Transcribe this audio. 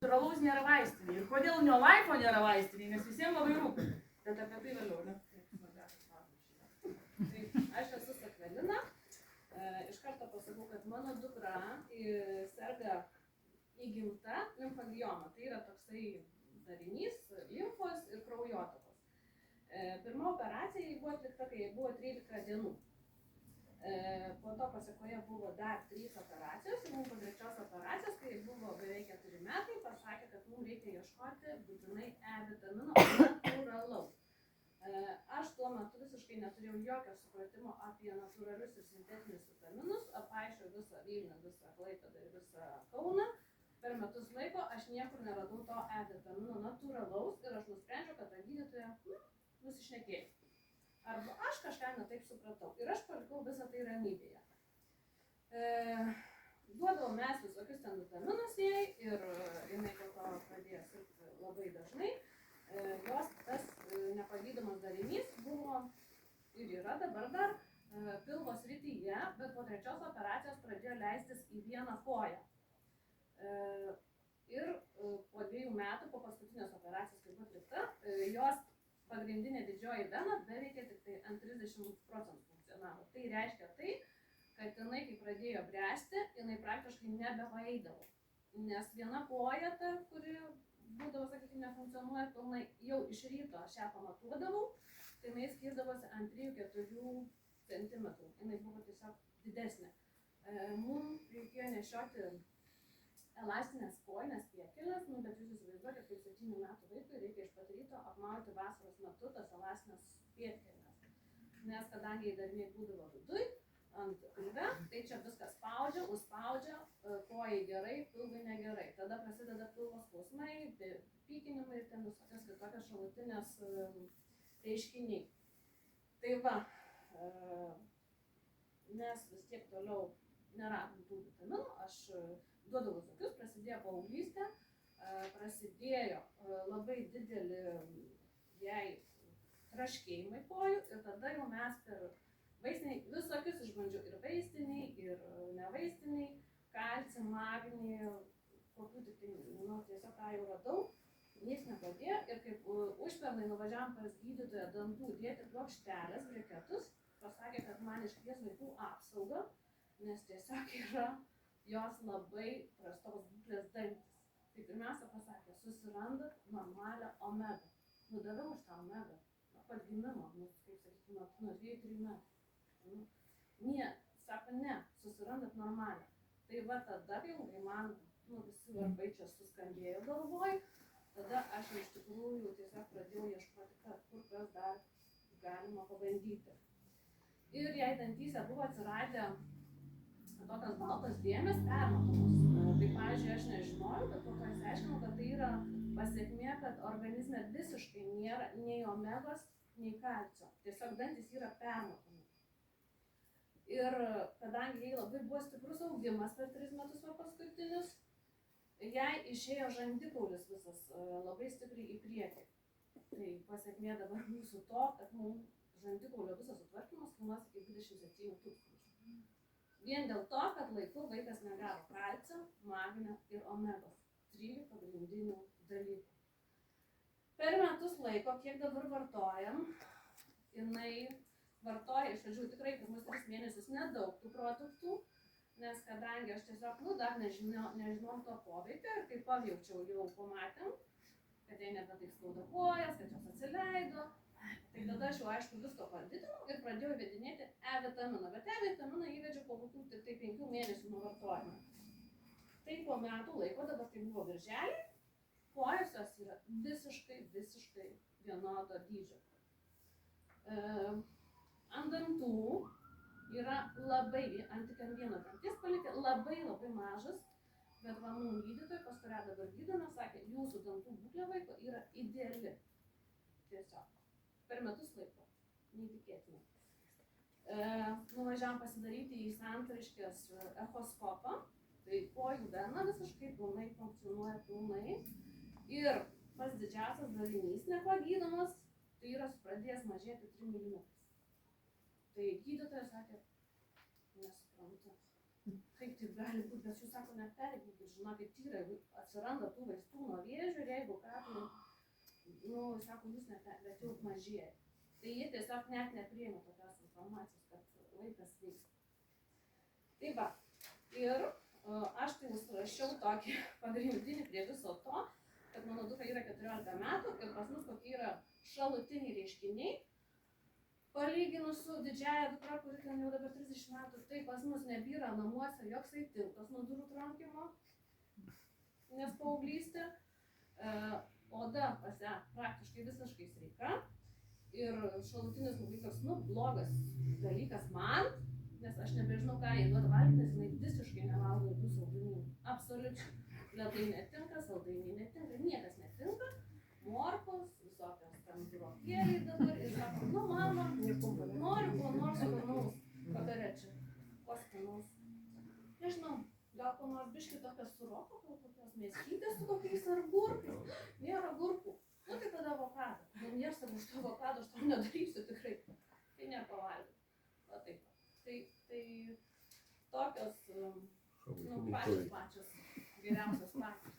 Natūralaus nėra vaistinė. Ir kodėl Neolife nėra vaistinė, nes visiems labai rūpi. Bet apie tai vėliau, ne? Tai aš esu Sakvelina. Iš karto pasakau, kad mano dukra serga įgimta limfagioma. Tai yra toksai darinys limfos ir kraujotakos. Pirma operacija buvo atlikta, kai buvo 13 dienų. Po to pasakoje buvo dar 3 operacijos ir mums po 3 operacijos, kai buvo beveik 4 metai, pasakė, kad mums reikia ieškoti būtinai E-vitamino natūralaus. Aš tuo metu visiškai neturėjau jokio supratimo apie natūralius ir sintetinius vitaminus, apaišiau visą Vilnių, visą Klaipėdą ir visą Kauną. Per metus laiko aš niekur neradau to E-vitamino natūralaus ir aš nusprendžiau, kad tą gydytoją nusišnekėjau. Arba aš kažką netaip supratau ir aš palikau visą tai ramybėje. Duodavom mes visokius ten vitaminus jai ir jinai po to pradėjo sirgti labai dažnai. Jos tas nepagydomas darinys buvo ir yra dabar dar pilvo srityje, bet po 3 operacijos pradėjo leistis į vieną koją. Ir po 2 metų, po paskutinės operacijos, kai buvo atlikta, jos pagrindinė didžioji vena beveikė tik tai ant 30% funkcionavo. Tai reiškia tai, kad jinai, kai pradėjo bręsti, jinai praktiškai nebevaidavo. Nes viena koja, ta, kuri būdavo, sakykime, nefunkcionuoja pilnai, jau iš ryto aš ją pamatuodavau, tai jinai skirdavosi ant 3-4 cm. Jinai buvo tiesiog didesnė. Mums reikėjo nešioti elastinės kojinės piekelės, bet jūs įsivaizduokit, kaip 7 metų vaikui reikia iš pat ryto apmauti vasaros metu tas elastinės piekelės. Nes kadangi dariniai būdavo viduj, ant pilve, tai čia viskas spaudžia, užspaudžia, kojai gerai, pilvai negerai. Tada prasideda pilvo skausmai, pykinimai ir ten visokios kitokios šalutinės reiškiniai. Tai va, mes vis tiek toliau neradom tų vitaminų, aš duodavau visokius, prasidėjo paauglystė, prasidėjo labai dideli jai traškėjimai kojų ir tada jau mes per vaistiniai visokius išbandžiau ir vaistiniai, ir nevaistiniai, kalcį, magnį, kokių tik tai, tiesiog ką jau radau, jis nepadėjo ir kaip užpernai nuvažiavom pas gydytoją dantų dėti plokštelės, briketus, pasakė, kad man iškvies vaikų apsaugą, nes tiesiog yra jos labai prastos būklės dantis. Tai pirmiausia pasakė, susirandat normalią omegą. Nudaviau už tą omegą, nuo pat gimimo, kaip sakykime, nuo 2-3 metų. Sako, ne, susirandat normalią. Tai va tada jau man visi varpai čia suskambėjo galvoj, tada aš iš tikrųjų tiesiog pradėjau ieškoti, kur kas dar galima pabandyti. Ir jei dantyse buvo atsiradę tokios baltos dėmės permatomos. Tai, pavyzdžiui, aš nežinojau, bet po to išsiaiškinau, kad tai yra pasekmė, kad organizme visiškai nėra nei omegos, nei kalcio. Tiesiog dantys yra permatomi. Ir kadangi jai labai buvo stiprus augimas per 3 metus paskutinius, jai išėjo žandikaulis visas labai stipriai į priekį. Tai pasekmė dabar mūsų to, kad mums žandikaulio visas sutvarkymas kainuos iki 27 000. Vien dėl to, kad laiku vaikas negavo kalcio, magnio ir omegos. 3 pagrindinių dalykų. Per metus laiko, kiek dabar vartojam, jinai vartoja iš pradžių tikrai pirmus 3 mėnesius nedaug tų produktų, nes kadangi aš tiesiog, dar nežinom to poveikio ir kaip pavjaučiau, jau pamatėm, kad jai nebe taip skauda kojas, kad jos atsileido. Tai tada aš jau aišku visko padidinau ir pradėjau įvedinėti E-vitaminą, bet E-vitaminą įvedžiau po kokių tik tai 5 mėnesių nuo vartojimo. Tai po metų laiko, dabar tai buvo birželį, kojos jos yra visiškai vienodo dydžio. Ant dantų yra labai, ant tik ant vieno danties palikė, labai mažas, bet va mums gydytojai, pas kurią dabar gydome, sakė, jūsų dantų būklė vaiko yra ideali. Tiesiog. Per metus laiko. Neįtikėtina. Nuvažiavom pasidaryti į Santariškės echoskopą. Tai kojų vena visiškai pilnai funkcionuoja pilnai. Ir pats didžiausias darinys nepagydomas, tai yra pradėjęs mažėti 3 mm. Tai gydytojas sakė, nesuprantu. kaip taip gali būti, bet jūs sako, nepergykit, žinokit, tyrai, atsiranda tų vaistų nuo vėžio ir jeigu ką, tai, nu, sako, jūs bet jau mažėja. Tai jie tiesiog net nepriėmė tokios informacijos, kad vaikas veiks. Tai va, ir aš tai užsirašiau tokį pagrindinį prie viso to, kad mano dukra yra 14 metų ir pas mus kokie yra šalutiniai reiškiniai. Palyginus su didžiaja dukra, kuri ten jau dabar 30 metų, tai pas mus nebyra namuose joksai tiltas nuo durų trankimo, nes paauglystė. Oda pas ją praktiškai visiškai sveika. Ir šalutinis labai toks, nu, blogas dalykas man, nes aš nebežinau, ką jai duoda valgyti, nes jinai visiškai nevalgo jokių saldumynų. Absoliučiai. Ledai netinka, saldainiai netinka, niekas netinka. Morkos, visokios ten burokėliai dabar ir sako, nu mama, noriu ko nors skanaus. Vakare čia, ko skanaus. Nežinau, gal ko nors biškį tokio suroko, gal tokios mėskytės su kokiais ar gurkais. Nėra gurkų. Nu tai tada avokadą. Nu nėra savo iš to avokadą, aš to nedarysiu tikrai. Tai nepavalgiu. Va taip. Tai tokios, nu, pačios geriausios pačios.